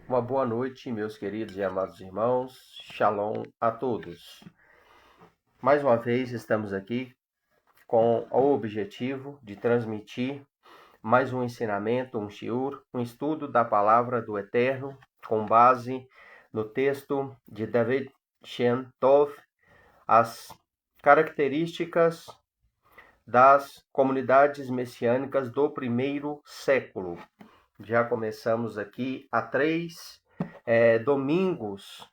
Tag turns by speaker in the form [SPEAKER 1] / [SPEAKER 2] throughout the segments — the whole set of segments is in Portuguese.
[SPEAKER 1] Uma boa noite, meus queridos e amados irmãos. Shalom a todos. Mais uma vez estamos aqui com o objetivo de transmitir mais um ensinamento, um shiur, um estudo da palavra do Eterno, com base no texto de David Shem Tov, as características das comunidades messiânicas do primeiro século. Já começamos aqui há 3 domingos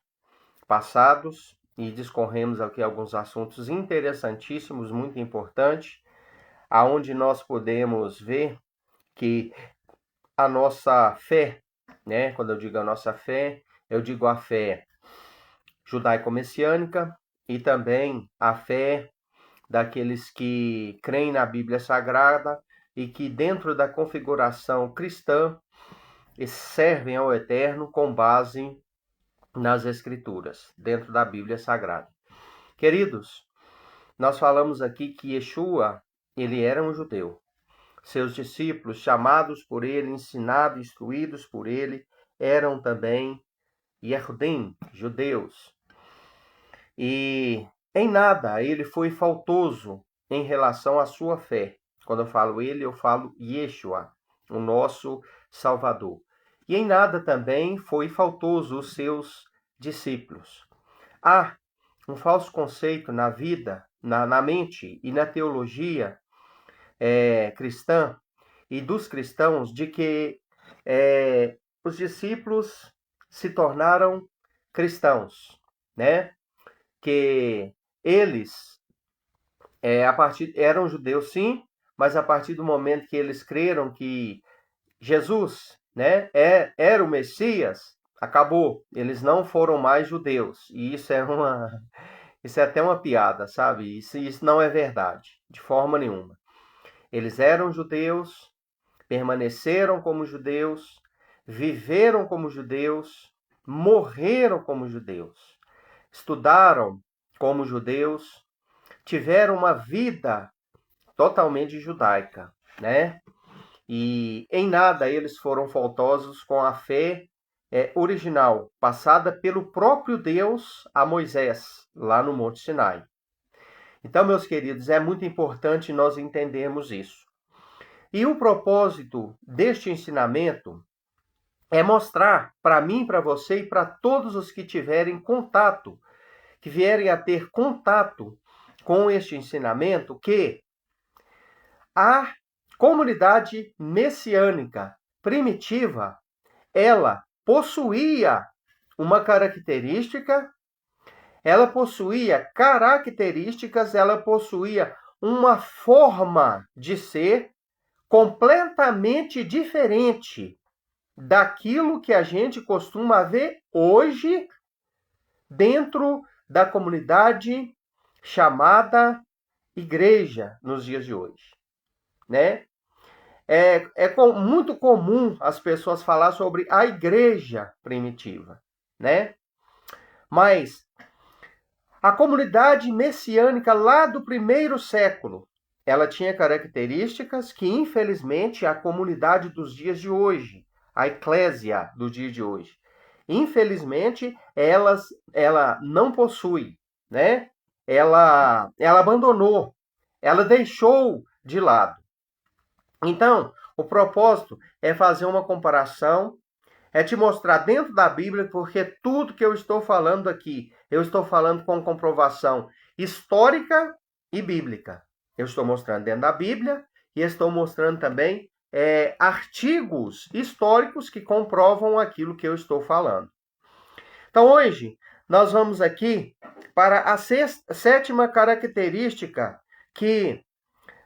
[SPEAKER 1] passados e discorremos aqui alguns assuntos interessantíssimos, muito importantes, aonde nós podemos ver que a nossa fé, né? Quando eu digo a nossa fé, eu digo a fé judaico-messiânica e também a fé daqueles que creem na Bíblia Sagrada e que dentro da configuração cristã servem ao Eterno com base nas Escrituras, dentro da Bíblia Sagrada. Queridos, nós falamos aqui que Yeshua, ele era um judeu. Seus discípulos, chamados por ele, ensinados, instruídos por ele, eram também Yehudim, judeus. E em nada ele foi faltoso em relação à sua fé. Quando eu falo ele, eu falo Yeshua, o nosso Salvador. E em nada também foi faltoso os seus discípulos. Há um falso conceito na vida, na mente e na teologia cristã e dos cristãos de que os discípulos se tornaram cristãos, né? Que eles eram judeus, sim, mas a partir do momento que eles creram que Jesus, né, era o Messias, acabou. Eles não foram mais judeus. E isso é até uma piada, sabe? Isso não é verdade, de forma nenhuma. Eles eram judeus, permaneceram como judeus, viveram como judeus, morreram como judeus, estudaram como judeus, tiveram uma vida totalmente judaica, né? E em nada eles foram faltosos com a fé original, passada pelo próprio Deus a Moisés, lá no Monte Sinai. Então, meus queridos, é muito importante nós entendermos isso. E o propósito deste ensinamento é mostrar para mim, para você e para todos os que tiverem contato, que vierem a ter contato com este ensinamento, que a comunidade messiânica primitiva, ela possuía uma característica, ela possuía características, ela possuía uma forma de ser completamente diferente daquilo que a gente costuma ver hoje dentro da comunidade chamada igreja nos dias de hoje, né? Muito comum as pessoas falar sobre a igreja primitiva, né? Mas a comunidade messiânica lá do primeiro século, ela tinha características que, infelizmente, a comunidade dos dias de hoje, a eclésia do dia de hoje, infelizmente, ela não possui, né? Ela abandonou, ela deixou de lado. Então, o propósito é fazer uma comparação, é te mostrar dentro da Bíblia, porque tudo que eu estou falando aqui, eu estou falando com comprovação histórica e bíblica. Eu estou mostrando dentro da Bíblia e estou mostrando também artigos históricos que comprovam aquilo que eu estou falando. Então, hoje, nós vamos aqui para a sétima característica que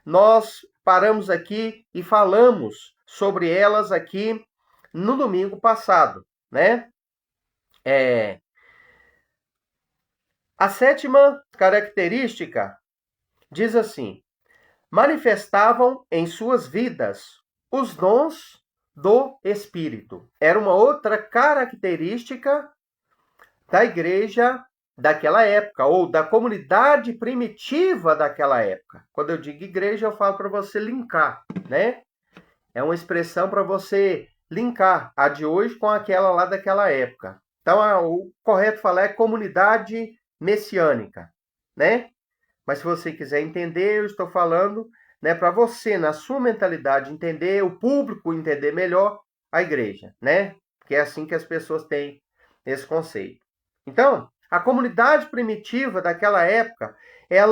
[SPEAKER 1] nós paramos aqui e falamos sobre elas aqui no domingo passado, né? A sétima característica diz assim: manifestavam em suas vidas os dons do Espírito. Era uma outra característica da igreja daquela época, ou da comunidade primitiva daquela época. Quando eu digo igreja, eu falo para você linkar, né? É uma expressão para você linkar a de hoje com aquela lá daquela época. Então, o correto falar é comunidade messiânica, né? Mas se você quiser entender, eu estou falando, né, para você, na sua mentalidade, entender, o público entender melhor a igreja, né? Porque é assim que as pessoas têm esse conceito. Então, a comunidade primitiva daquela época, eles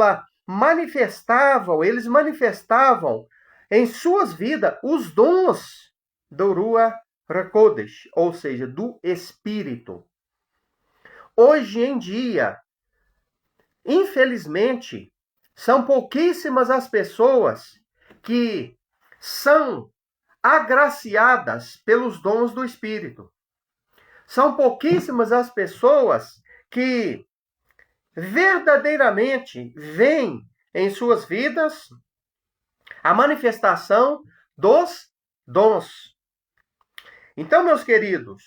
[SPEAKER 1] manifestavam em suas vidas os dons do Ruach HaKodesh, ou seja, do Espírito. Hoje em dia, infelizmente, são pouquíssimas as pessoas que são agraciadas pelos dons do Espírito. São pouquíssimas as pessoas que verdadeiramente veem em suas vidas a manifestação dos dons. Então, meus queridos,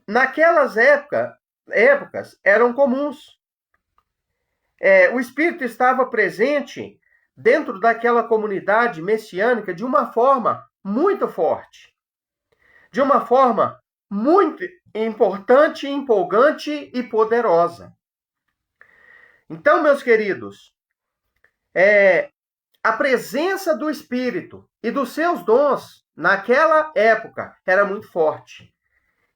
[SPEAKER 1] naquelas épocas eram comuns. O Espírito estava presente dentro daquela comunidade messiânica de uma forma muito forte, de uma forma muito importante, empolgante e poderosa. Então, meus queridos, a presença do Espírito e dos seus dons naquela época era muito forte.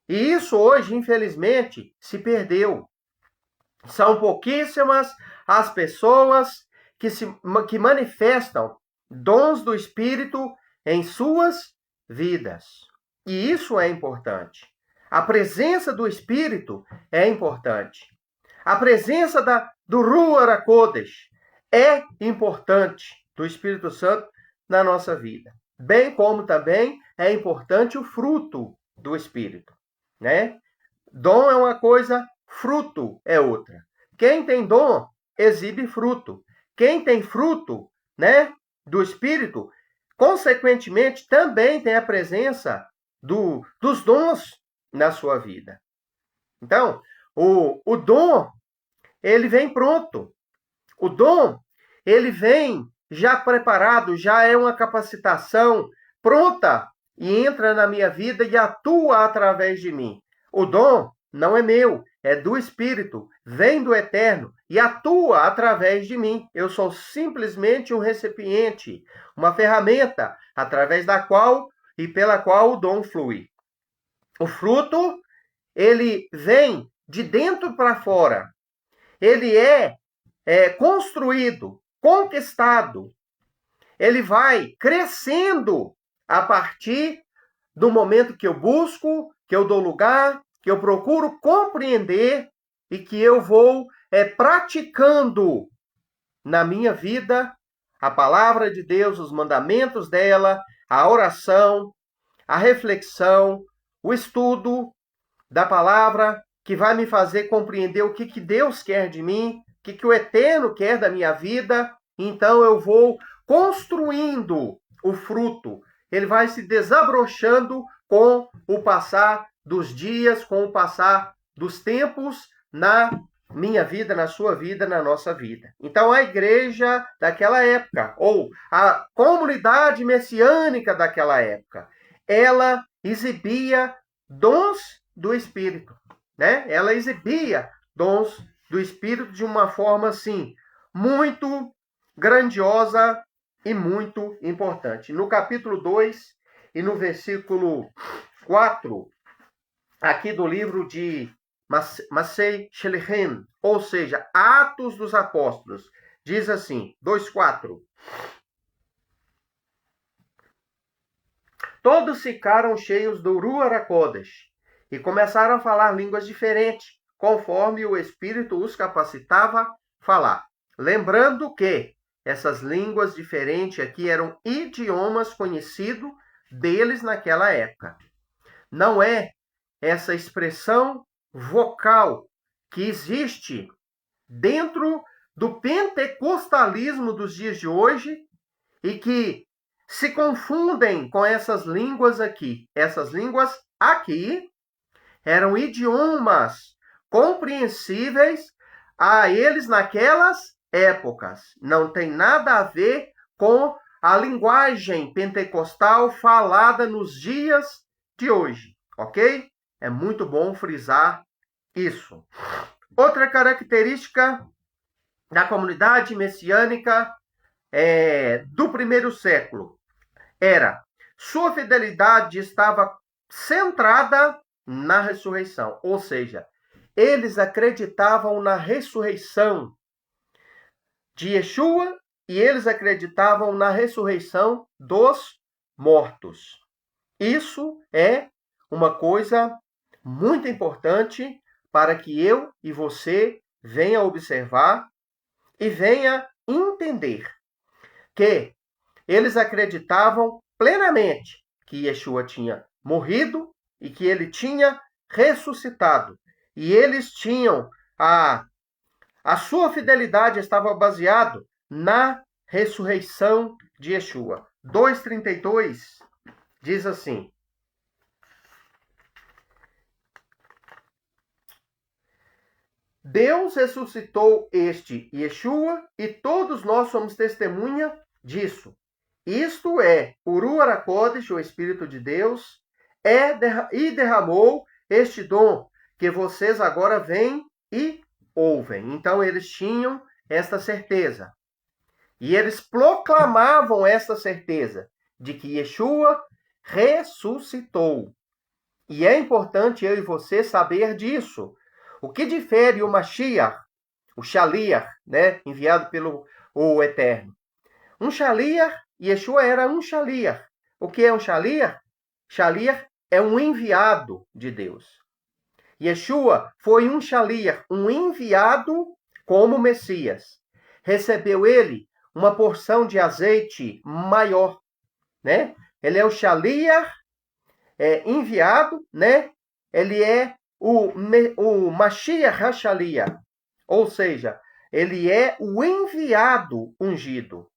[SPEAKER 1] E isso hoje, infelizmente, se perdeu. São pouquíssimas as pessoas que manifestam dons do Espírito em suas vidas. E isso é importante. A presença do Espírito é importante. A presença do Ruach HaKodesh é importante, do Espírito Santo na nossa vida. Bem como também é importante o fruto do Espírito, né? Dom é uma coisa, fruto é outra. Quem tem dom, exibe fruto. Quem tem fruto, né, do Espírito, consequentemente, também tem a presença dos dons na sua vida. Então, o dom, ele vem pronto. O dom, ele vem já preparado, já é uma capacitação pronta e entra na minha vida e atua através de mim. O dom não é meu, é do Espírito, vem do Eterno e atua através de mim. Eu sou simplesmente um recipiente, uma ferramenta através da qual e pela qual o dom flui. O fruto, ele vem de dentro para fora. Ele é construído, conquistado. Ele vai crescendo a partir do momento que eu busco, que eu dou lugar, que eu procuro compreender e que eu vou praticando na minha vida a palavra de Deus, os mandamentos dela, a oração, a reflexão, o estudo da palavra, que vai me fazer compreender o que Deus quer de mim, o que o Eterno quer da minha vida. Então eu vou construindo o fruto. Ele vai se desabrochando com o passar dos dias, com o passar dos tempos na minha vida, na sua vida, na nossa vida. Então a igreja daquela época, ou a comunidade messiânica daquela época, ela exibia dons do Espírito, né? Ela exibia dons do Espírito de uma forma, assim, muito grandiosa e muito importante. No capítulo 2 e no versículo 4, aqui do livro de Masei Shelichim, ou seja, Atos dos Apóstolos, diz assim, 2:4. Todos ficaram cheios do Ruach HaKodesh e começaram a falar línguas diferentes, conforme o Espírito os capacitava a falar. Lembrando que essas línguas diferentes aqui eram idiomas conhecidos deles naquela época. Não é essa expressão vocal que existe dentro do pentecostalismo dos dias de hoje e que se confundem com essas línguas aqui. Essas línguas aqui eram idiomas compreensíveis a eles naquelas épocas. Não tem nada a ver com a linguagem pentecostal falada nos dias de hoje, ok? É muito bom frisar isso. Outra característica da comunidade messiânica do primeiro século era sua fidelidade estava centrada na ressurreição, ou seja, eles acreditavam na ressurreição de Yeshua e eles acreditavam na ressurreição dos mortos. Isso é uma coisa muito importante para que eu e você venha observar e venha entender que eles acreditavam plenamente que Yeshua tinha morrido e que ele tinha ressuscitado. E eles tinham a sua fidelidade estava baseado na ressurreição de Yeshua. 2:32 diz assim: Deus ressuscitou este Yeshua e todos nós somos testemunha disso. Isto é, o Ruach HaKodesh, o Espírito de Deus, e derramou este dom que vocês agora veem e ouvem. Então eles tinham esta certeza. E eles proclamavam esta certeza de que Yeshua ressuscitou. E é importante eu e você saber disso. O que difere o Mashiach, o Shaliach, né, enviado pelo o Eterno? Um Shaliach, Yeshua era um Shaliach. O que é um Shaliach? Shaliach é um enviado de Deus. Yeshua foi um Shaliach, um enviado como Messias. Recebeu ele uma porção de azeite maior, né? Ele é o Shaliach enviado, né? Ele é o Mashiach HaShaliach, ou seja, ele é o enviado ungido,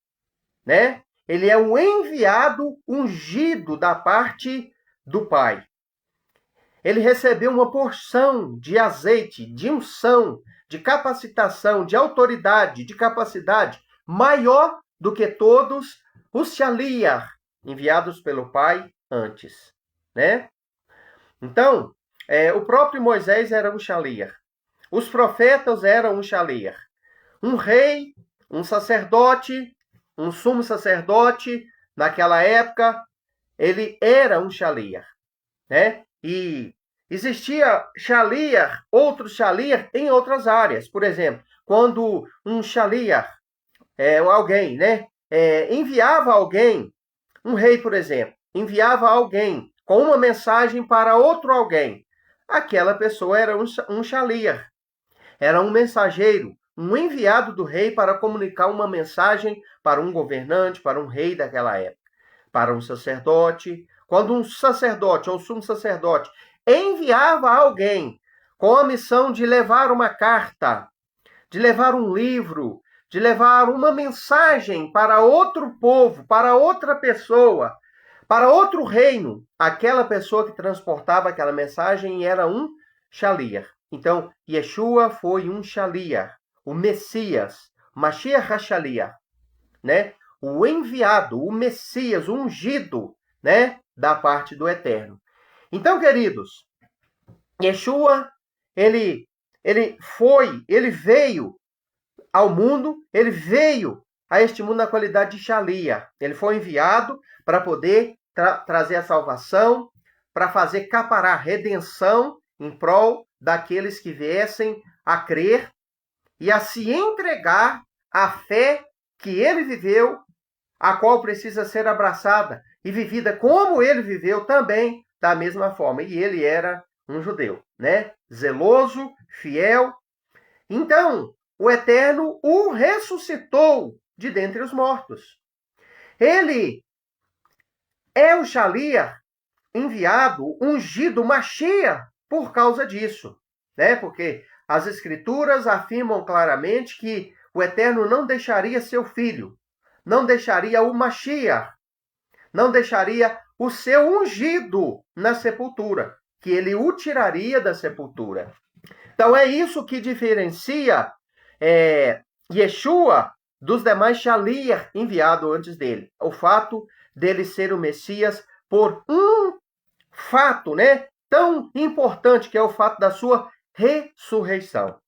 [SPEAKER 1] né? Ele é o enviado ungido da parte do Pai. Ele recebeu uma porção de azeite, de unção, de capacitação, de autoridade, de capacidade maior do que todos os Shaliach enviados pelo Pai antes, né? Então, o próprio Moisés era um Shaliach. Os profetas eram um Shaliach. Um rei, um sacerdote, um sumo sacerdote, naquela época, ele era um Shaliach, né? E existia Shaliach, outros Shaliach em outras áreas. Por exemplo, quando um Shaliach, alguém, né, enviava alguém, um rei, por exemplo, enviava alguém com uma mensagem para outro alguém, aquela pessoa era um Shaliach, era um mensageiro, um enviado do rei para comunicar uma mensagem para um governante, para um rei daquela época, para um sacerdote. Quando um sacerdote ou sumo sacerdote enviava alguém com a missão de levar uma carta, de levar um livro, de levar uma mensagem para outro povo, para outra pessoa, para outro reino, aquela pessoa que transportava aquela mensagem era um Shaliach. Então, Yeshua foi um Shaliach, o Messias, Mashiach HaShaliach, né? O enviado, o Messias, o ungido, né? Da parte do Eterno. Então, queridos, Yeshua, ele veio ao mundo, ele veio a este mundo na qualidade de Shaliach. Ele foi enviado para poder trazer a salvação, para fazer capará, redenção em prol daqueles que viessem a crer e a se entregar à fé que ele viveu, a qual precisa ser abraçada e vivida como ele viveu também da mesma forma. E ele era um judeu, né? Zeloso, fiel. Então, o Eterno o ressuscitou de dentre os mortos. Ele é o Shaliach enviado, ungido, Mashiach, por causa disso, né? Porque as Escrituras afirmam claramente que o Eterno não deixaria seu filho, não deixaria o Mashiach, não deixaria o seu ungido na sepultura, que ele o tiraria da sepultura. Então é isso que diferencia Yeshua dos demais Shaliach enviado antes dele. O fato dele ser o Messias por um fato, né, tão importante que é o fato da sua ressurreição.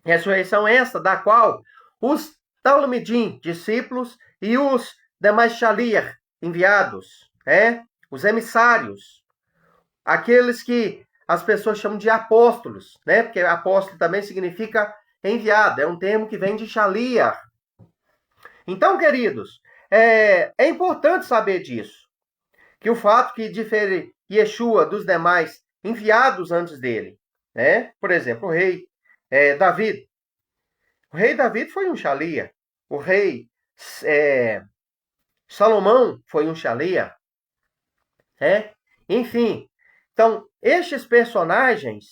[SPEAKER 1] Ressurreição essa da qual os Talmidim, discípulos, e os demais Shaliach, enviados, os emissários, aqueles que as pessoas chamam de apóstolos, né? Porque apóstolo também significa enviado, é um termo que vem de Shaliach. Então, queridos, é importante saber disso, que o fato que difere Yeshua dos demais enviados antes dele, né? Por exemplo, o rei David. O rei David foi um Shaliach. O rei Salomão foi um Shaliach. Enfim, então, estes personagens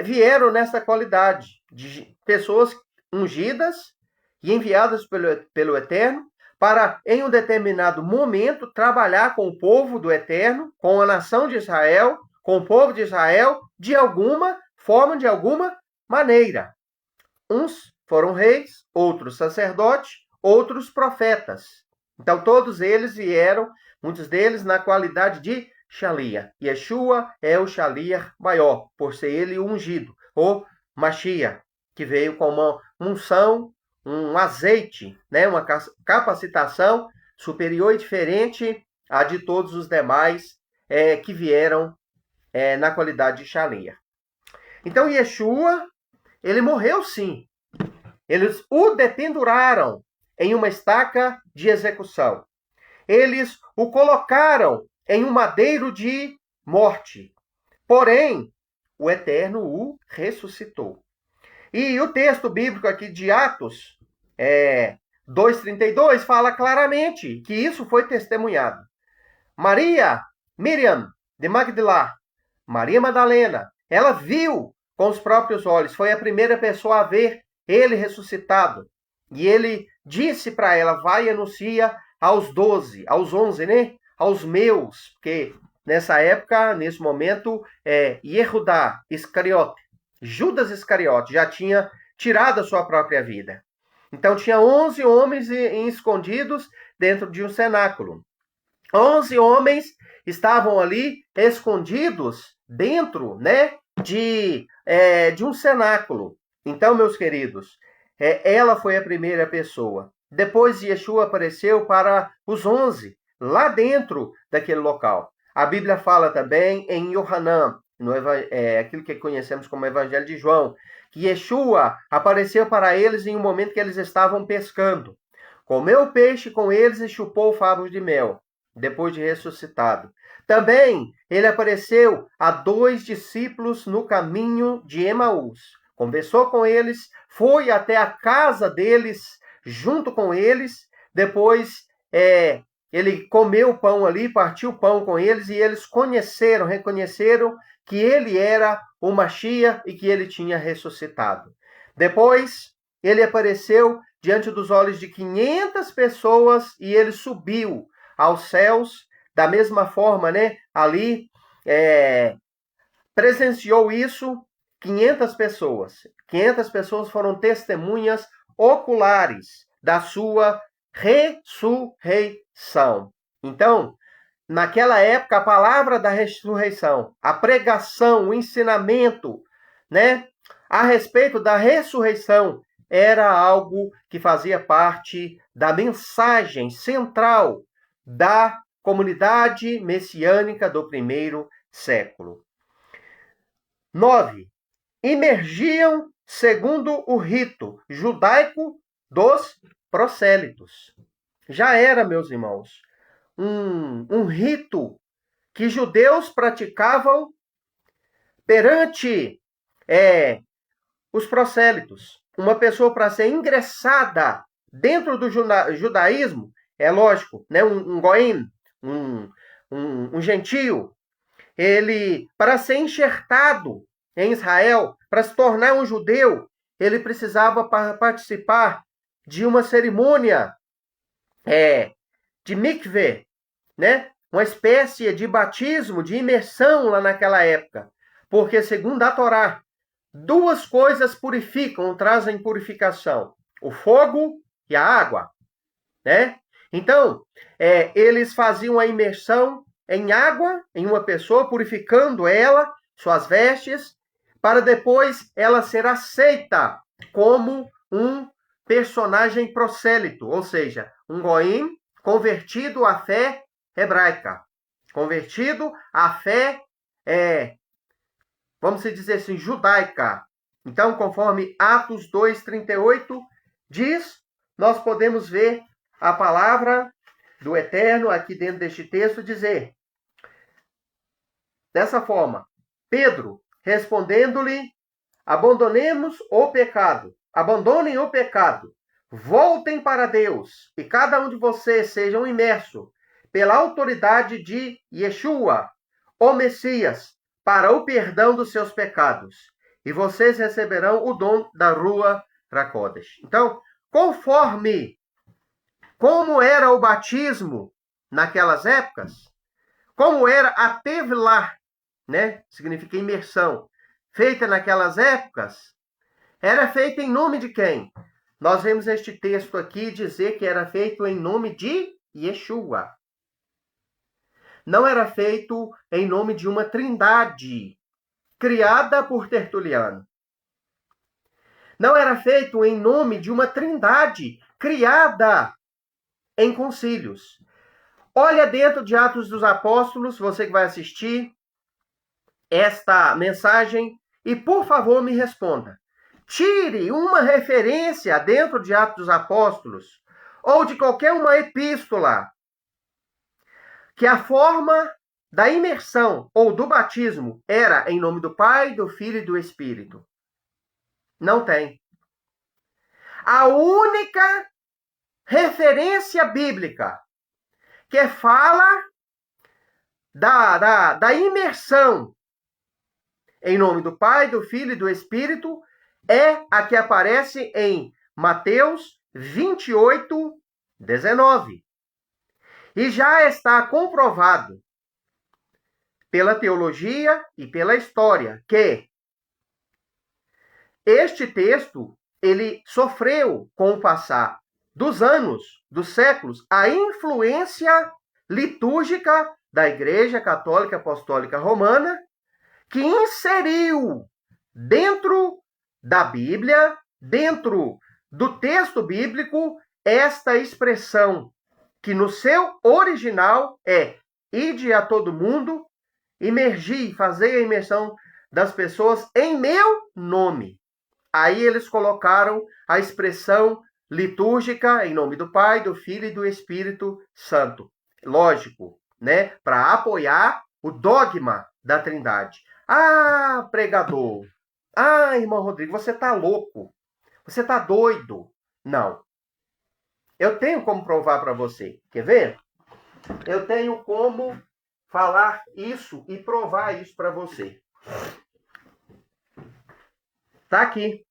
[SPEAKER 1] vieram nessa qualidade de pessoas ungidas e enviadas pelo Eterno para, em um determinado momento, trabalhar com o povo do Eterno, com a nação de Israel, com o povo de Israel, de alguma forma, de alguma maneira. Uns foram reis, outros sacerdotes, outros profetas. Então, todos eles vieram, muitos deles, na qualidade de Shaliach. Yeshua é o Shaliach maior, por ser ele o ungido, o Mashiach, que veio com uma unção, um azeite, né, uma capacitação superior e diferente à de todos os demais que vieram na qualidade de Shaliach. Então, Yeshua, ele morreu sim. Eles o dependuraram em uma estaca de execução. Eles o colocaram em um madeiro de morte. Porém, o Eterno o ressuscitou. E o texto bíblico aqui de Atos 2:32 fala claramente que isso foi testemunhado. Miriam de Magdala, Maria Madalena, ela viu com os próprios olhos, foi a primeira pessoa a ver ele ressuscitado. E ele disse para ela, vai e anuncia aos 12, aos 11, né? Aos meus, porque nessa época, nesse momento, Yehudá Iscariote, Judas Iscariote, já tinha tirado a sua própria vida. Então tinha 11 homens escondidos dentro de um cenáculo. 11 homens estavam ali escondidos dentro, né, de um cenáculo. Então, meus queridos, ela foi a primeira pessoa. Depois, Yeshua apareceu para os 11, lá dentro daquele local. A Bíblia fala também em Yohanan, aquilo que conhecemos como Evangelho de João, que Yeshua apareceu para eles em um momento que eles estavam pescando. Comeu peixe com eles e chupou favos de mel, depois de ressuscitado. Também ele apareceu a 2 discípulos no caminho de Emaús. Conversou com eles, foi até a casa deles, junto com eles. Depois ele comeu o pão ali, partiu o pão com eles e eles reconheceram que ele era o Mashiach e que ele tinha ressuscitado. Depois ele apareceu diante dos olhos de 500 pessoas e ele subiu aos céus. Da mesma forma, né? Ali presenciou isso 500 pessoas. 500 pessoas foram testemunhas oculares da sua ressurreição. Então, naquela época, a palavra da ressurreição, a pregação, o ensinamento, né, a respeito da ressurreição, era algo que fazia parte da mensagem central da comunidade messiânica do primeiro século. 9. Emergiam segundo o rito judaico dos prosélitos. Já era, meus irmãos, um rito que judeus praticavam perante os prosélitos. Uma pessoa, para ser ingressada dentro do judaísmo, é lógico, né, um goim, um gentio, ele, para ser enxertado em Israel, para se tornar um judeu, ele precisava participar de uma cerimônia de mikveh, né? Uma espécie de batismo, de imersão lá naquela época. Porque, segundo a Torá, 2 coisas purificam, trazem purificação: o fogo e a água, né? Então, eles faziam a imersão em água em uma pessoa, purificando ela, suas vestes, para depois ela ser aceita como um personagem prosélito, ou seja, um goim convertido à fé hebraica, convertido à fé, vamos dizer assim, judaica. Então, conforme Atos 2:38 diz, nós podemos ver a palavra do Eterno aqui dentro deste texto dizer dessa forma: Pedro, respondendo-lhe, abandonem o pecado, voltem para Deus, e cada um de vocês sejam imerso pela autoridade de Yeshua, o Messias, para o perdão dos seus pecados, e vocês receberão o dom da Rua Rakodesh. Então, conforme como era o batismo naquelas épocas, como era a Tevlah, né? Significa imersão, feita naquelas épocas, era feita em nome de quem? Nós vemos este texto aqui dizer que era feito em nome de Yeshua. Não era feito em nome de uma trindade criada por Tertuliano. Não era feito em nome de uma trindade criada em concílios. Olha dentro de Atos dos Apóstolos, você que vai assistir esta mensagem, e por favor me responda. Tire uma referência dentro de Atos dos Apóstolos ou de qualquer uma epístola que a forma da imersão ou do batismo era em nome do Pai, do Filho e do Espírito. Não tem. A única referência bíblica que fala da imersão em nome do Pai, do Filho e do Espírito é a que aparece em Mateus 28:19. E já está comprovado pela teologia e pela história que este texto ele sofreu com o passar dos anos, dos séculos, a influência litúrgica da Igreja Católica Apostólica Romana, que inseriu dentro da Bíblia, dentro do texto bíblico, esta expressão, que no seu original é ide a todo mundo, imergi, fazer a imersão das pessoas em meu nome. Aí eles colocaram a expressão litúrgica em nome do Pai, do Filho e do Espírito Santo. Lógico, né? Para apoiar o dogma da Trindade. Ah, pregador. Ah, irmão Rodrigo, você está louco. Você está doido. Não. Eu tenho como provar para você. Quer ver? Eu tenho como falar isso e provar isso para você. Está aqui.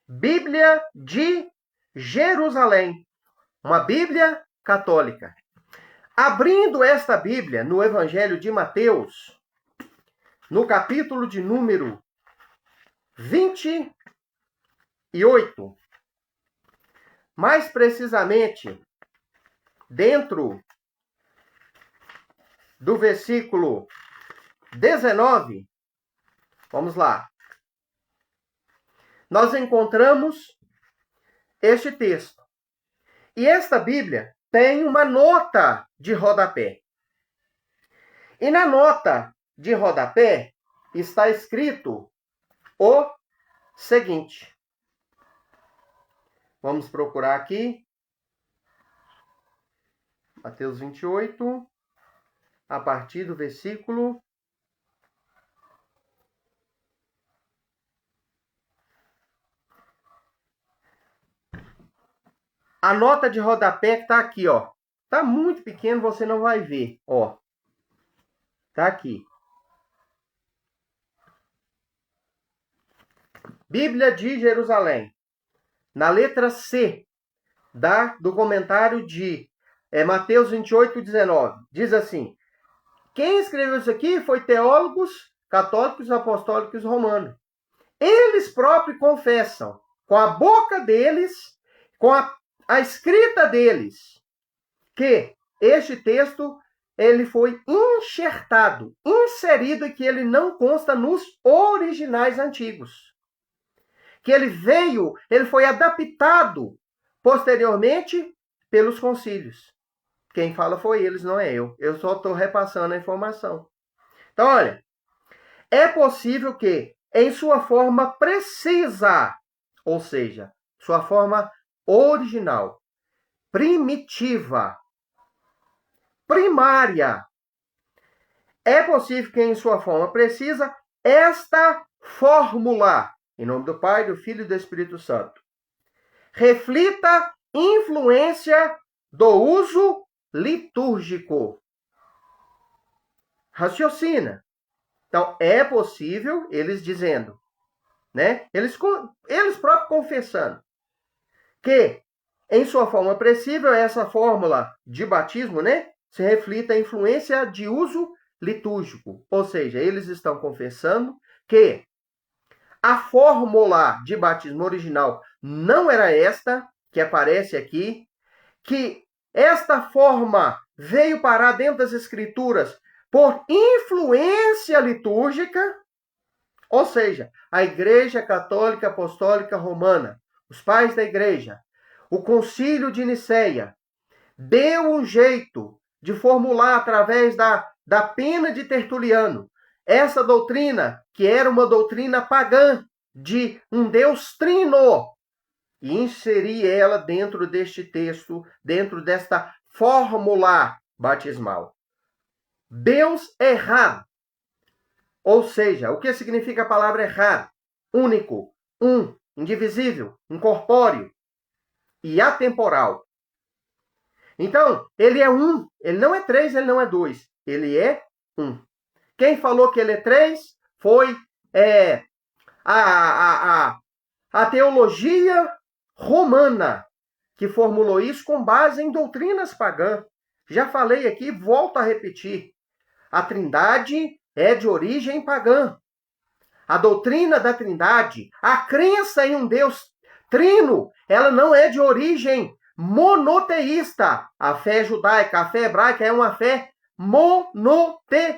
[SPEAKER 1] Bíblia de Jerusalém. Uma Bíblia católica. Abrindo esta Bíblia no Evangelho de Mateus, no capítulo de número 28, mais precisamente, dentro do versículo 19, vamos lá, nós encontramos este texto. E esta Bíblia tem uma nota de rodapé. E na nota de rodapé está escrito o seguinte. Vamos procurar aqui. Mateus 28, a partir do versículo 1. A nota de rodapé que está aqui, ó. Está muito pequeno, você não vai ver, ó. Está aqui. Bíblia de Jerusalém. Na letra C do comentário de Mateus 28:19. Diz assim: quem escreveu isso aqui foi teólogos católicos, apostólicos romanos. Eles próprios confessam, com a boca deles, com a escrita deles, que este texto ele foi enxertado, inserido, e que ele não consta nos originais antigos. Que ele foi adaptado posteriormente pelos concílios. Quem fala foi eles, não é eu. Eu só estou repassando a informação. Então, olha, é possível que, em sua forma precisa, ou seja, sua forma original, primitiva, primária, é possível que, em sua forma precisa, esta fórmula, em nome do Pai, do Filho e do Espírito Santo, reflita influência do uso litúrgico. Raciocina. Então, é possível, eles dizendo, né? Eles próprios confessando, que, em sua forma precível, essa fórmula de batismo, né, se reflita a influência de uso litúrgico. Ou seja, eles estão confessando que a fórmula de batismo original não era esta que aparece aqui, que esta forma veio parar dentro das Escrituras por influência litúrgica, ou seja, a Igreja Católica Apostólica Romana, os pais da Igreja, o Concílio de Nicéia, deu um jeito de formular através da pena de Tertuliano essa doutrina, que era uma doutrina pagã de um Deus trino, e inserir ela dentro deste texto, dentro desta fórmula batismal. Deus errado. Ou seja, o que significa a palavra errado? Único, indivisível, incorpóreo e atemporal. Então, ele é um. Ele não é três, ele não é dois. Ele é um. Quem falou que ele é três foi a teologia romana, que formulou isso com base em doutrinas pagãs. Já falei aqui, volto a repetir. A Trindade é de origem pagã. A doutrina da Trindade, a crença em um Deus trino, ela não é de origem monoteísta. A fé judaica, a fé hebraica é uma fé monoteísta.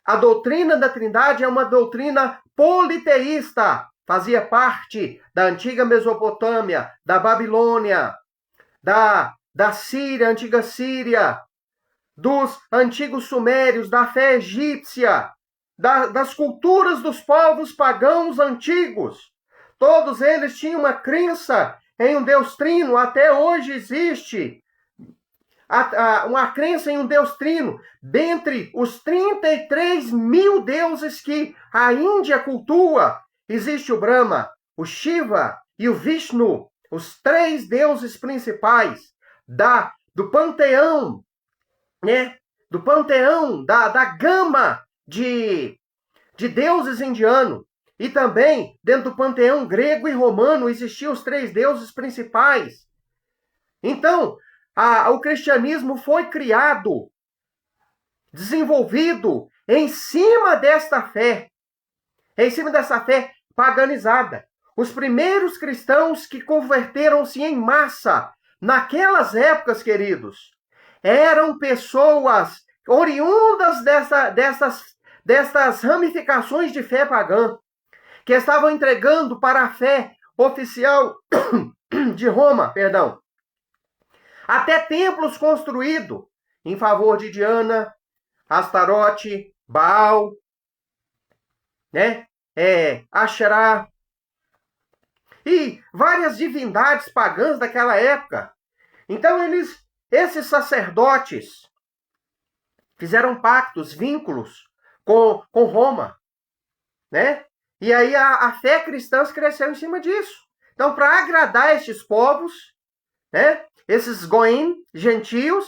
[SPEAKER 1] A doutrina da Trindade é uma doutrina politeísta. Fazia parte da antiga Mesopotâmia, da Babilônia, da Síria, antiga Síria, dos antigos sumérios, da fé egípcia, das culturas dos povos pagãos antigos. Todos eles tinham uma crença em um Deus trino. Até hoje existe uma crença em um Deus trino. Dentre os 33 mil deuses que a Índia cultua, existe o Brahma, o Shiva e o Vishnu, os três deuses principais do panteão, né? Do panteão, da gama de deuses indianos. E também, dentro do panteão grego e romano, existiam os três deuses principais. Então, o cristianismo foi criado, desenvolvido em cima desta fé paganizada. Os primeiros cristãos que converteram-se em massa naquelas épocas, queridos, eram pessoas oriundas dessas ramificações de fé pagã, que estavam entregando para a fé oficial de Roma, até templos construídos em favor de Diana, Astarote, Baal, né? Asherá, e várias divindades pagãs daquela época. Então esses sacerdotes fizeram pactos, vínculos com Roma, né? E aí a fé cristã cresceu em cima disso. Então, para agradar estes povos, né? Esses goim, gentios,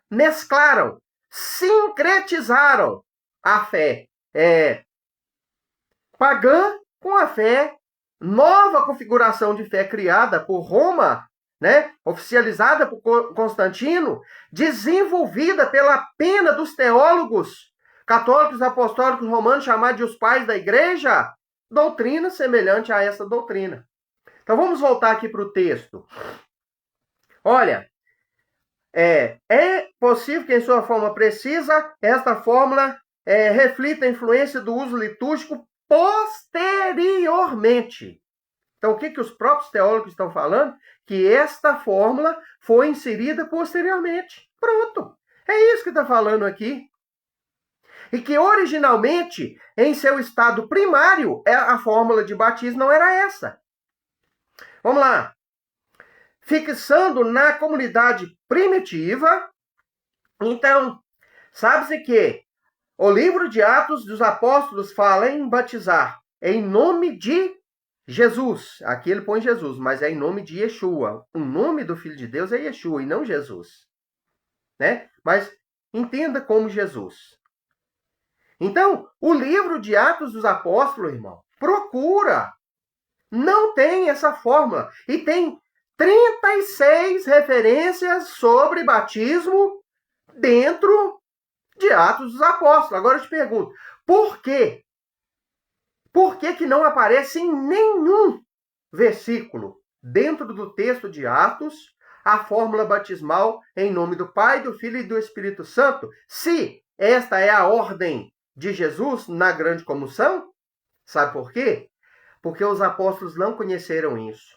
[SPEAKER 1] mesclaram, sincretizaram a fé pagã com a fé, nova configuração de fé criada por Roma, né? Oficializada por Constantino, desenvolvida pela pena dos teólogos católicos apostólicos romanos, chamados de os pais da igreja, doutrina semelhante a essa doutrina. Então vamos voltar aqui para o texto. Olha, É possível que em sua forma precisa, esta fórmula reflita a influência do uso litúrgico posteriormente. Então, o que os próprios teólogos estão falando? Que esta fórmula foi inserida posteriormente. Pronto. É isso que está falando aqui. E que originalmente, em seu estado primário, a fórmula de batismo não era essa. Vamos lá. Fixando na comunidade primitiva, então, sabe-se que o livro de Atos dos Apóstolos fala em batizar em nome de Jesus. Aqui ele põe Jesus, mas é em nome de Yeshua. O nome do Filho de Deus é Yeshua e não Jesus. Né? Mas entenda como Jesus. Então, o livro de Atos dos Apóstolos, irmão, procura. Não tem essa fórmula. E tem 36 referências sobre batismo dentro de Atos dos Apóstolos. Agora eu te pergunto, por quê? Por que não aparece em nenhum versículo dentro do texto de Atos a fórmula batismal em nome do Pai, do Filho e do Espírito Santo, se esta é a ordem de Jesus na grande comunção? Sabe por quê? Porque os apóstolos não conheceram isso.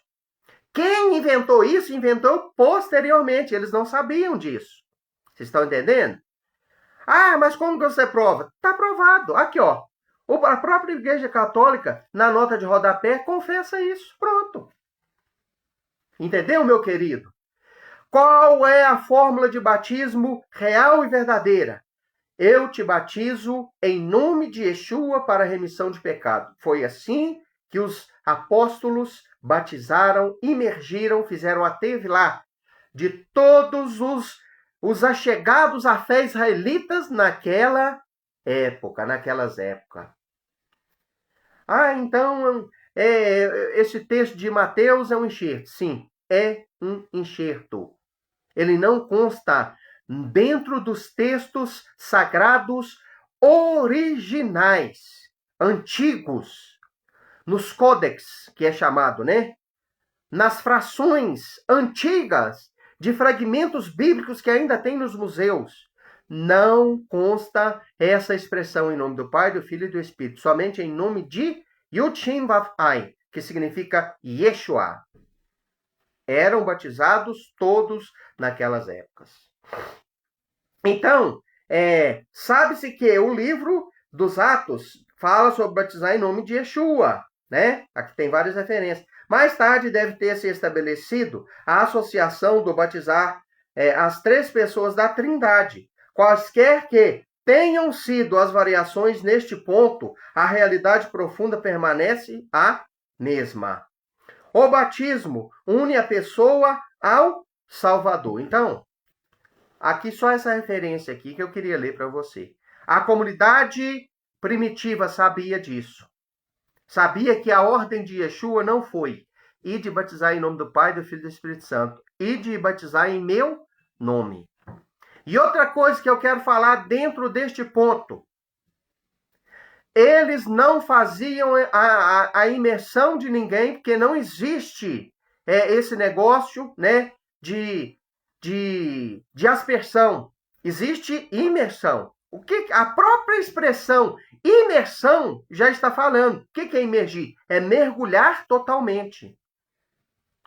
[SPEAKER 1] Quem inventou isso, inventou posteriormente. Eles não sabiam disso. Vocês estão entendendo? Ah, mas como que você prova? Está provado. Aqui, ó. A própria Igreja Católica, na nota de rodapé, confessa isso. Pronto. Entendeu, meu querido? Qual é a fórmula de batismo real e verdadeira? Eu te batizo em nome de Yeshua para a remissão de pecado. Foi assim que os apóstolos batizaram, imergiram, fizeram a tevilá de todos os achegados à fé israelitas naquelas épocas. Ah, então esse texto de Mateus é um enxerto. Sim, é um enxerto. Ele não consta dentro dos textos sagrados originais, antigos, nos códex, que é chamado, né? Nas frações antigas de fragmentos bíblicos que ainda tem nos museus. Não consta essa expressão em nome do Pai, do Filho e do Espírito, somente em nome de Yud-Shem Vav-Ai, que significa Yeshua. Eram batizados todos naquelas épocas. Então, sabe-se que o livro dos Atos fala sobre batizar em nome de Yeshua, né? Aqui tem várias referências. Mais tarde deve ter se estabelecido a associação do batizar as três pessoas da Trindade. Quaisquer que tenham sido as variações neste ponto, a realidade profunda permanece a mesma. O batismo une a pessoa ao Salvador. Então, aqui só essa referência aqui que eu queria ler para você. A comunidade primitiva sabia disso. Sabia que a ordem de Yeshua não foi ir de batizar em nome do Pai, do Filho e do Espírito Santo, e de batizar em meu nome. E outra coisa que eu quero falar dentro deste ponto. Eles não faziam a imersão de ninguém, porque não existe esse negócio, né, de aspersão. Existe imersão. O que a própria expressão imersão já está falando. O que é imergir? É mergulhar totalmente.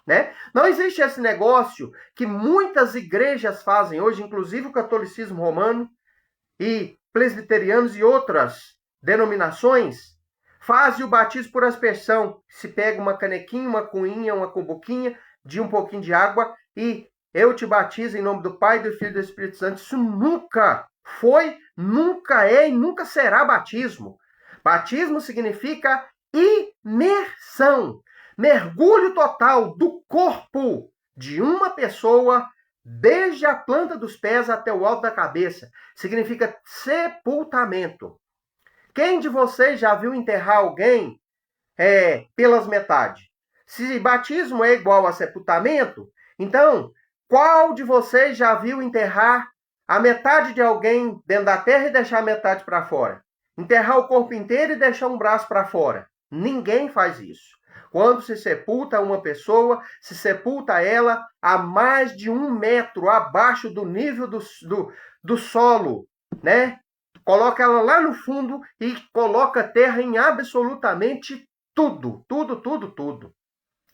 [SPEAKER 1] Né? Não existe esse negócio que muitas igrejas fazem hoje, inclusive o catolicismo romano e presbiterianos e outras denominações, fazem o batismo por aspersão. Se pega uma canequinha, uma cuinha, uma cumbuquinha de um pouquinho de água e eu te batizo em nome do Pai, do Filho e do Espírito Santo. Isso nunca foi, nunca é e nunca será batismo. Batismo significa imersão, mergulho total do corpo de uma pessoa desde a planta dos pés até o alto da cabeça. Significa sepultamento. Quem de vocês já viu enterrar alguém pelas metades? Se batismo é igual a sepultamento, então, qual de vocês já viu enterrar a metade de alguém dentro da terra e deixar a metade para fora? Enterrar o corpo inteiro e deixar um braço para fora? Ninguém faz isso. Quando se sepulta uma pessoa, se sepulta ela a mais de 1 metro abaixo do nível do solo, né? Coloca ela lá no fundo e coloca terra em absolutamente tudo, tudo, tudo, tudo.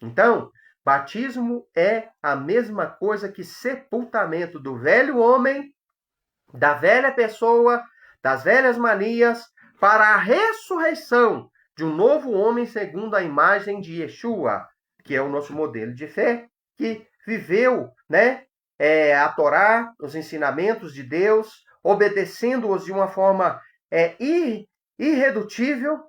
[SPEAKER 1] Então, batismo é a mesma coisa que sepultamento do velho homem, da velha pessoa, das velhas manias, para a ressurreição de um novo homem segundo a imagem de Yeshua, que é o nosso modelo de fé, que viveu, né, a Torá, os ensinamentos de Deus, obedecendo-os de uma forma irredutível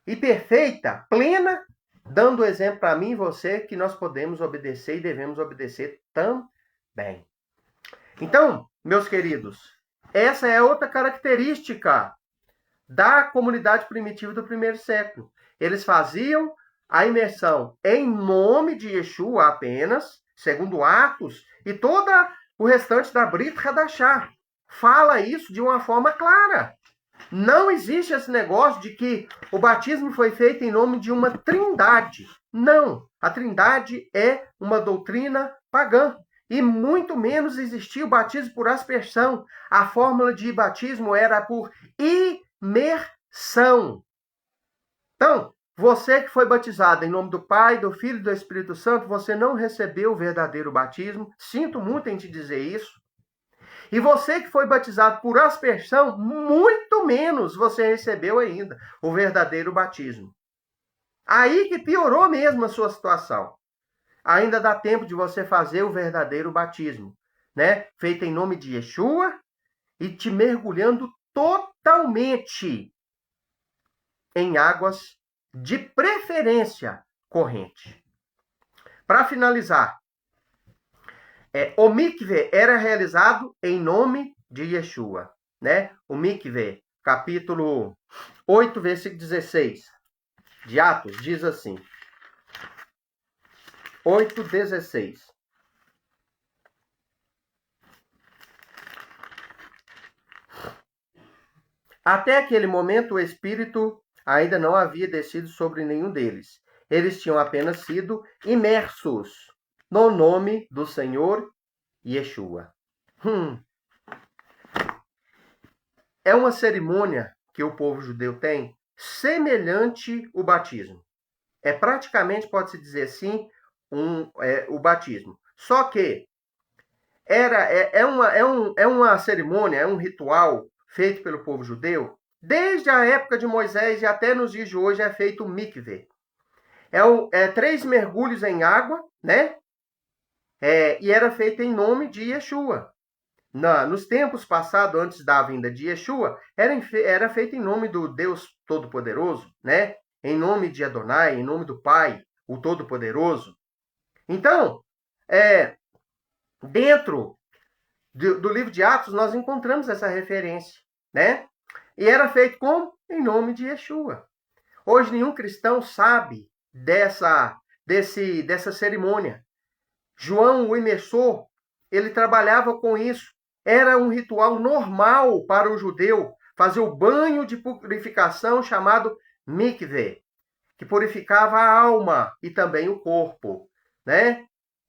[SPEAKER 1] e perfeita, plena, dando exemplo para mim e você que nós podemos obedecer e devemos obedecer também. Então, meus queridos, essa é outra característica da comunidade primitiva do primeiro século. Eles faziam a imersão em nome de Yeshua apenas, segundo Atos, e todo o restante da Brit Hadashah fala isso de uma forma clara. Não existe esse negócio de que o batismo foi feito em nome de uma trindade. Não, a trindade é uma doutrina pagã. E muito menos existia o batismo por aspersão. A fórmula de batismo era por imersão. Então, você que foi batizado em nome do Pai, do Filho e do Espírito Santo, você não recebeu o verdadeiro batismo. Sinto muito em te dizer isso. E você que foi batizado por aspersão, muito menos você recebeu ainda o verdadeiro batismo. Aí que piorou mesmo a sua situação. Ainda dá tempo de você fazer o verdadeiro batismo, né? Feito em nome de Yeshua e te mergulhando totalmente em águas de preferência corrente. Para finalizar, o mikve era realizado em nome de Yeshua, né? O mikve, capítulo 8, versículo 16 de Atos, diz assim. 8:16. Até aquele momento, o Espírito ainda não havia descido sobre nenhum deles. Eles tinham apenas sido imersos no nome do Senhor Yeshua. É uma cerimônia que o povo judeu tem semelhante ao batismo. É praticamente, pode-se dizer assim, o batismo. Só que é uma cerimônia, é um ritual feito pelo povo judeu. Desde a época de Moisés e até nos dias de hoje é feito o mikve. É 3 mergulhos em água, né? E era feito em nome de Yeshua. Nos tempos passados, antes da vinda de Yeshua, era feito em nome do Deus Todo-Poderoso, né? Em nome de Adonai, em nome do Pai, o Todo-Poderoso. Então, dentro do livro de Atos, nós encontramos essa referência, né? E era feito como? Em nome de Yeshua. Hoje nenhum cristão sabe dessa cerimônia. João, o imersor, ele trabalhava com isso. Era um ritual normal para o judeu fazer o banho de purificação chamado mikve, que purificava a alma e também o corpo, né?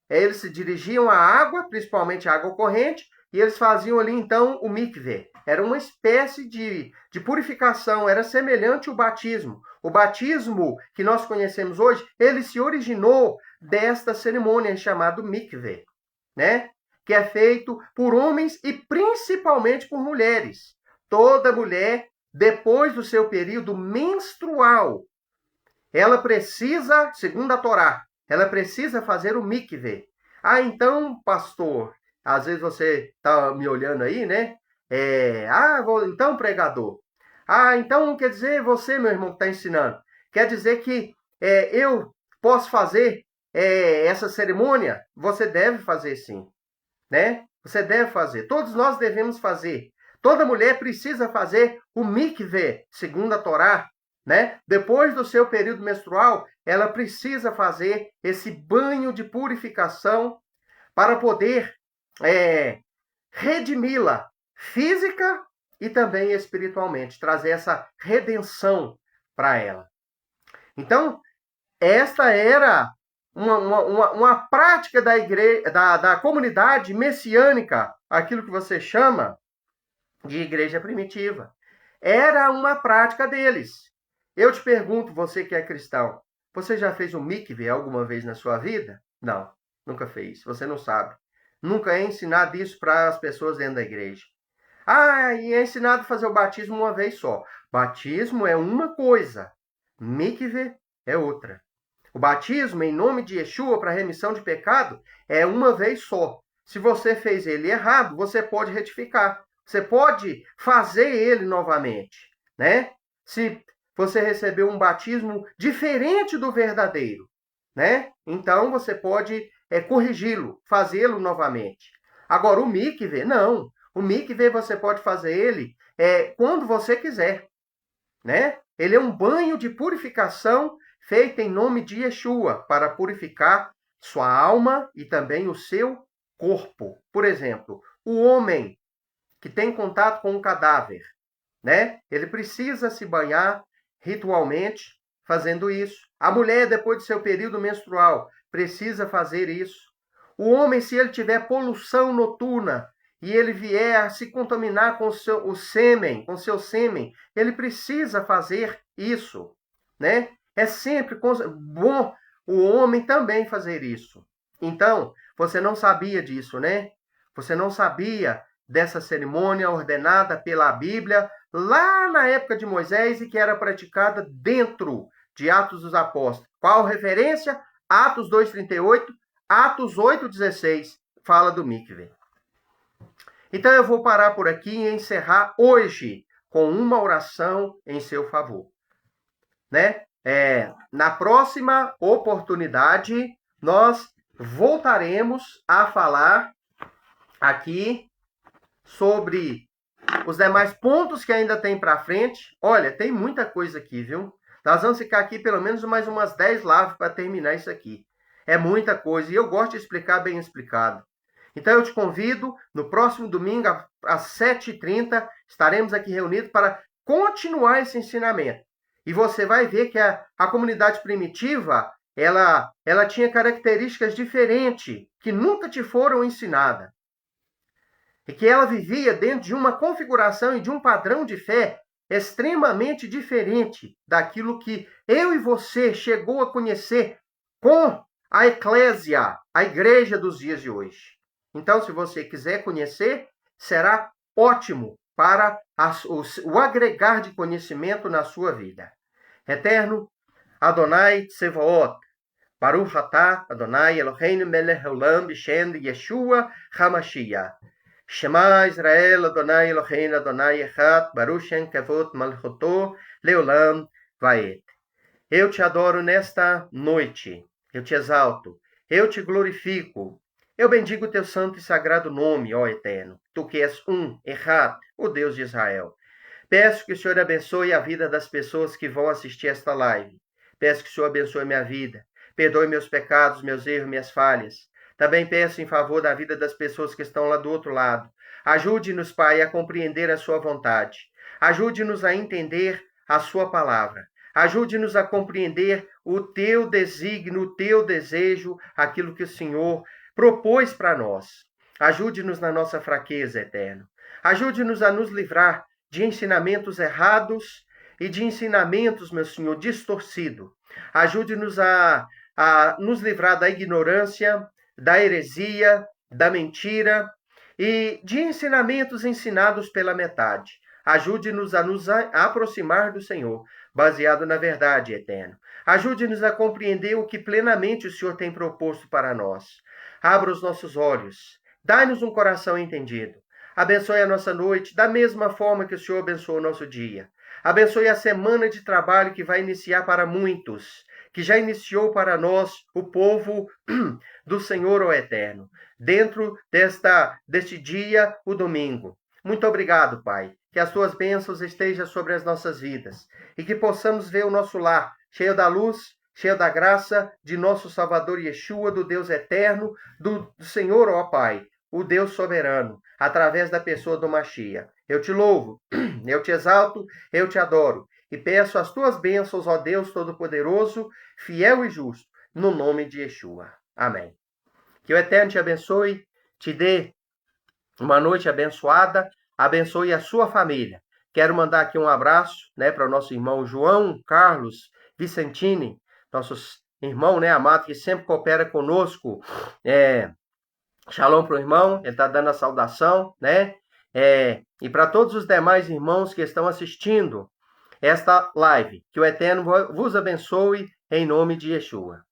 [SPEAKER 1] Eles se dirigiam à água, principalmente à água corrente, e eles faziam ali então o mikve. Era uma espécie de purificação, era semelhante ao batismo. O batismo que nós conhecemos hoje, ele se originou desta cerimônia chamada mikve, né? Que é feito por homens e principalmente por mulheres. Toda mulher, depois do seu período menstrual, ela precisa, segundo a Torá, ela precisa fazer o mikve. Então, pastor, às vezes você está me olhando aí, né? Então, pregador. Então quer dizer, você, meu irmão, que está ensinando, quer dizer que eu posso fazer essa cerimônia? Você deve fazer sim, né? Você deve fazer. Todos nós devemos fazer. Toda mulher precisa fazer o mikve, segundo a Torá, né? Depois do seu período menstrual, ela precisa fazer esse banho de purificação para poder redimi-la física e também espiritualmente, trazer essa redenção para ela. Então, esta era uma prática da igreja, da comunidade messiânica, aquilo que você chama de igreja primitiva. Era uma prática deles. Eu te pergunto, você que é cristão, você já fez um mikve alguma vez na sua vida? Não, nunca fez. Você não sabe. Nunca é ensinado isso para as pessoas dentro da igreja. Ah, e é ensinado a fazer o batismo uma vez só. Batismo é uma coisa, mikve é outra. O batismo em nome de Yeshua para remissão de pecado é uma vez só. Se você fez ele errado, você pode retificar. Você pode fazer ele novamente, né? Se você recebeu um batismo diferente do verdadeiro, né? Então você pode corrigi-lo, fazê-lo novamente. Agora o mikve, não. O mikve você pode fazer ele quando você quiser, né? Ele é um banho de purificação feito em nome de Yeshua para purificar sua alma e também o seu corpo. Por exemplo, o homem que tem contato com um cadáver, né? Ele precisa se banhar ritualmente fazendo isso. A mulher, depois de seu período menstrual, precisa fazer isso. O homem, se ele tiver poluição noturna e ele vier a se contaminar com o sêmen, com seu sêmen, ele precisa fazer isso, né? É sempre bom o homem também fazer isso. Então, você não sabia disso, né? Você não sabia dessa cerimônia ordenada pela Bíblia lá na época de Moisés e que era praticada dentro de Atos dos Apóstolos. Qual referência? Atos 2:38, Atos 8:16 fala do mikve. Então eu vou parar por aqui e encerrar hoje com uma oração em seu favor, né? Na próxima oportunidade nós voltaremos a falar aqui sobre os demais pontos que ainda tem para frente. Olha, tem muita coisa aqui, viu? Nós vamos ficar aqui pelo menos mais umas 10 lives para terminar isso aqui. É muita coisa e eu gosto de explicar bem explicado. Então eu te convido, no próximo domingo, às 7h30, estaremos aqui reunidos para continuar esse ensinamento. E você vai ver que a comunidade primitiva, ela tinha características diferentes, que nunca te foram ensinadas. E que ela vivia dentro de uma configuração e de um padrão de fé extremamente diferente daquilo que eu e você chegou a conhecer com a eclésia, a igreja dos dias de hoje. Então, se você quiser conhecer, será ótimo para o agregar de conhecimento na sua vida. Eterno, Adonai Tsevaot, Baruch atah Adonai Eloheinu melech haolam b'shem Yeshua HaMashiach. Shema Israel Adonai Eloheinu Adonai Echad, Baruch Shem Kavod Malchuto Leolam Vaed. Eu te adoro nesta noite, eu te exalto, eu te glorifico. Eu bendigo o teu santo e sagrado nome, ó Eterno, tu que és Echad, o Deus de Israel. Peço que o Senhor abençoe a vida das pessoas que vão assistir esta live. Peço que o Senhor abençoe minha vida, perdoe meus pecados, meus erros, minhas falhas. Também peço em favor da vida das pessoas que estão lá do outro lado. Ajude-nos, Pai, a compreender a sua vontade. Ajude-nos a entender a sua palavra. Ajude-nos a compreender o teu desígnio, o teu desejo, aquilo que o Senhor propôs para nós. Ajude-nos na nossa fraqueza, Eterno. Ajude-nos a nos livrar de ensinamentos errados e de ensinamentos, meu Senhor, distorcidos. Ajude-nos a nos livrar da ignorância, da heresia, da mentira e de ensinamentos ensinados pela metade. Ajude-nos a nos aproximar do Senhor, baseado na verdade, Eterno. Ajude-nos a compreender o que plenamente o Senhor tem proposto para nós. Abra os nossos olhos, dai-nos um coração entendido. Abençoe a nossa noite da mesma forma que o Senhor abençoou o nosso dia. Abençoe a semana de trabalho que vai iniciar para muitos, que já iniciou para nós, o povo do Senhor, ó Eterno, dentro deste dia, o domingo. Muito obrigado, Pai, que as tuas bênçãos estejam sobre as nossas vidas e que possamos ver o nosso lar cheio da luz, cheio da graça de nosso Salvador Yeshua, do Deus eterno, do Senhor, ó Pai, o Deus soberano, através da pessoa do Mashiach. Eu te louvo, eu te exalto, eu te adoro e peço as tuas bênçãos, ó Deus Todo-Poderoso, fiel e justo, no nome de Yeshua. Amém. Que o Eterno te abençoe, te dê uma noite abençoada, abençoe a sua família. Quero mandar aqui um abraço, né, para o nosso irmão João Carlos Vicentini, nossos irmão, né, amado, que sempre coopera conosco. Shalom para o irmão, ele está dando a saudação, né? E para todos os demais irmãos que estão assistindo esta live, que o Eterno vos abençoe em nome de Yeshua.